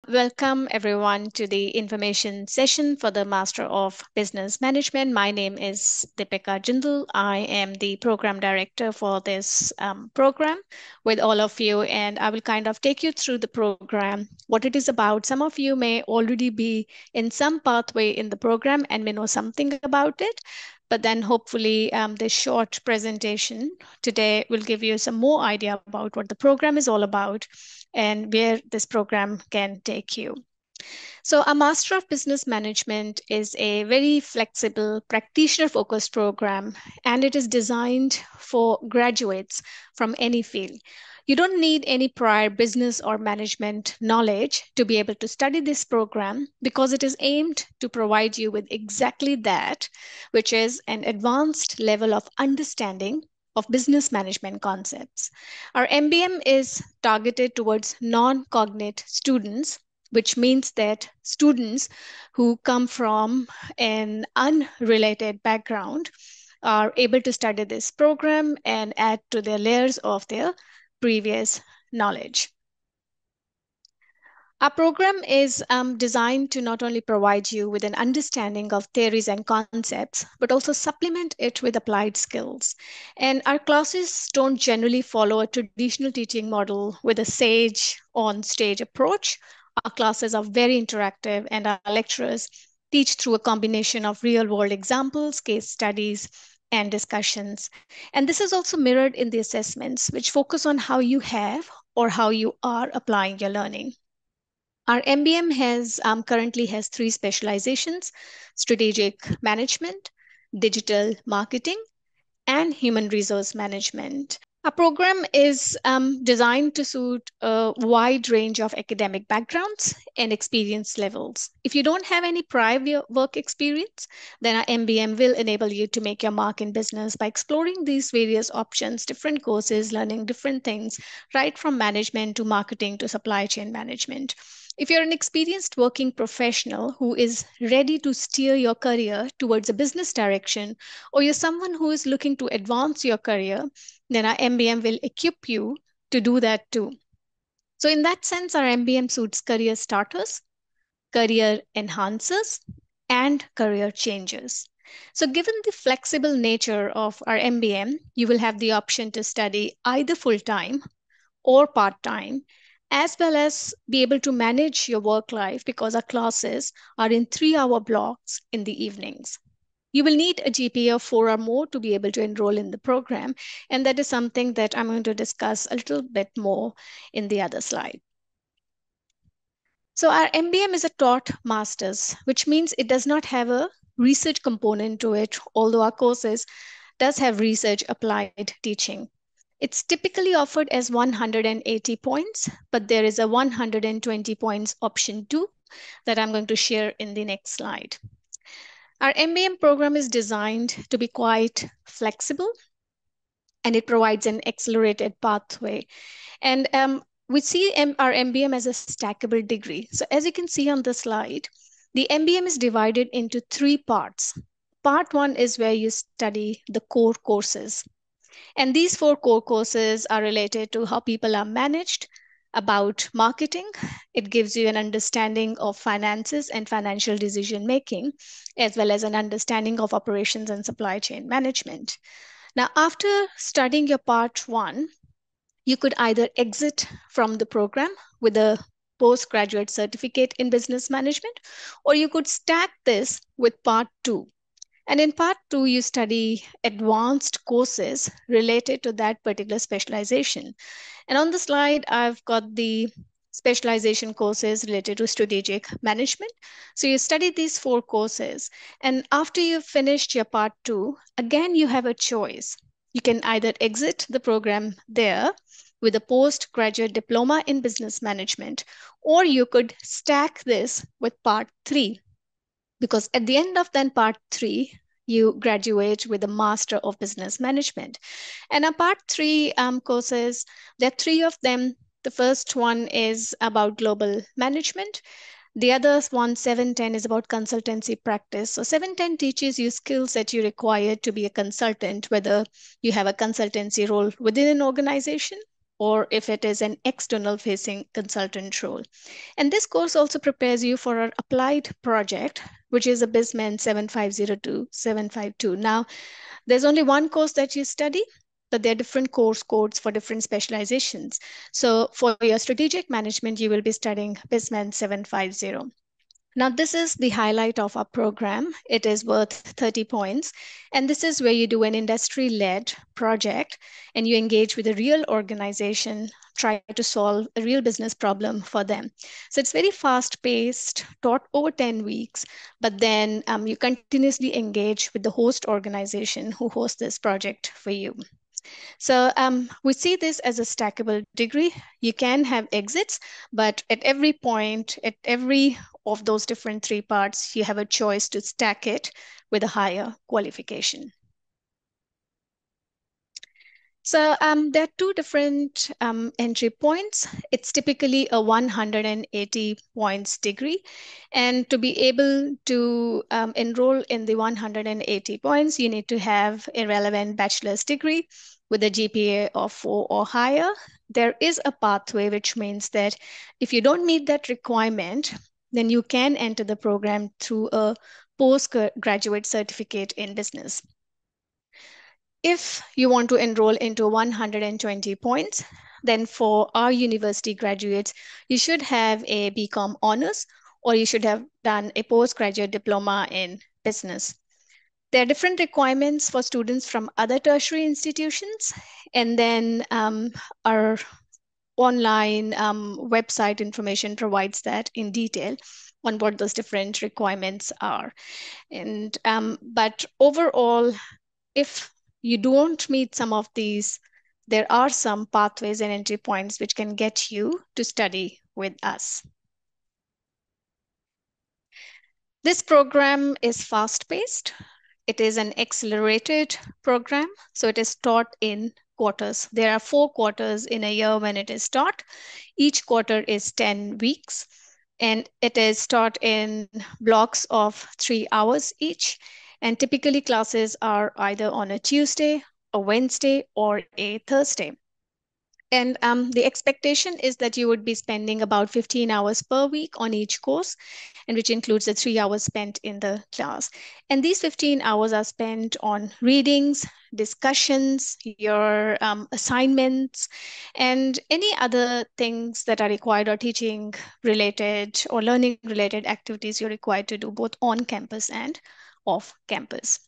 Welcome everyone to the information session for the Master of Business Management. My name is Deepika Jindal. I am the program director for this program with all of you, and I will kind of take you through the program, what it is about. Some of you may already be in some pathway in the program and may know something about it. But then hopefully this short presentation today will give you some more idea about what the program is all about and where this program can take you. So, a Master of Business Management is a very flexible, practitioner focused program, and it is designed for graduates from any field. You don't need any prior business or management knowledge to be able to study this program because it is aimed to provide you with exactly that, which is an advanced level of understanding of business management concepts. Our MBM is targeted towards non cognate students, which means that students who come from an unrelated background are able to study this program and add to their layers of their previous knowledge. Our program is designed to not only provide you with an understanding of theories and concepts, but also supplement it with applied skills. And our classes don't generally follow a traditional teaching model with a sage on stage approach. Our classes are very interactive, and our lecturers teach through a combination of real world examples, case studies, and discussions. And this is also mirrored in the assessments, which focus on how you have or how you are applying your learning. Our MBM currently has three specializations: strategic management, digital marketing, and human resource management. Our program is designed to suit a wide range of academic backgrounds and experience levels. If you don't have any prior work experience, then our MBM will enable you to make your mark in business by exploring these various options, different courses, learning different things, right from management to marketing to supply chain management. If you're an experienced working professional who is ready to steer your career towards a business direction, or you're someone who is looking to advance your career, then our MBM will equip you to do that too. So, in that sense, our MBM suits career starters, career enhancers, and career changers. So, given the flexible nature of our MBM, you will have the option to study either full time or part time, as well as be able to manage your work life because our classes are in 3 hour blocks in the evenings. You will need a GPA of 4 or more to be able to enroll in the program, and that is something that I'm going to discuss a little bit more in the other slide. So, our MBM is a taught master's, which means it does not have a research component to it, although our courses does have research applied teaching. It's typically offered as 180 points, but there is a 120 points option 2 that I'm going to share in the next slide. Our MBM program is designed to be quite flexible, and it provides an accelerated pathway. And we see our MBM as a stackable degree. So as you can see on the slide, the MBM is divided into 3 parts. Part 1 is where you study the core courses. And these 4 core courses are related to how people are managed, about marketing. It gives you an understanding of finances and financial decision making, as well as an understanding of operations and supply chain management. Now, after studying your part 1, you could either exit from the program with a postgraduate certificate in business management, or you could stack this with part 2. And in part 2, you study advanced courses related to that particular specialization. And on the slide, I've got the specialization courses related to strategic management. So you study these 4 courses. And after you've finished your part 2, again, you have a choice. You can either exit the program there with a postgraduate diploma in business management, or you could stack this with part 3, because at the end of then part 3, you graduate with a Master of Business Management. And a part 3 courses, there are 3 of them. The first one is about global management. The other one, 710, is about consultancy practice. So 710 teaches you skills that you require to be a consultant, whether you have a consultancy role within an organization or if it is an external facing consultant role. And this course also prepares you for our applied project, which is a BISMAN 7502 752. Now, there's only one course that you study, but there are different course codes for different specializations. So for your strategic management, you will be studying BISMAN 750. Now, this is the highlight of our program. It is worth 30 points. And this is where you do an industry led project and you engage with a real organization, try to solve a real business problem for them. So it's very fast paced, taught over 10 weeks, but then you continuously engage with the host organization who hosts this project for you. So we see this as a stackable degree. You can have exits, but at every point, at every of those different three parts, you have a choice to stack it with a higher qualification. So there are two different entry points. It's typically a 180 points degree. And to be able to enroll in the 180 points, you need to have a relevant bachelor's degree with a GPA of 4 or higher. There is a pathway, which means that if you don't meet that requirement, then you can enter the program through a postgraduate certificate in business. If you want to enroll into 120 points, then for our university graduates, you should have a BCom honors or you should have done a postgraduate diploma in business. There are different requirements for students from other tertiary institutions, and then our online website information provides that in detail on what those different requirements are. And but overall, if you don't meet some of these, there are some pathways and entry points which can get you to study with us. This program is fast-paced. It is an accelerated program, so it is taught in quarters. There are 4 quarters in a year when it is taught. Each quarter is 10 weeks, and it is taught in blocks of 3 hours each. And typically classes are either on a Tuesday, a Wednesday, or a Thursday. And the expectation is that you would be spending about 15 hours per week on each course, and which includes the 3 hours spent in the class. And these 15 hours are spent on readings, discussions, your assignments, and any other things that are required or teaching related or learning related activities you're required to do both on campus and off campus.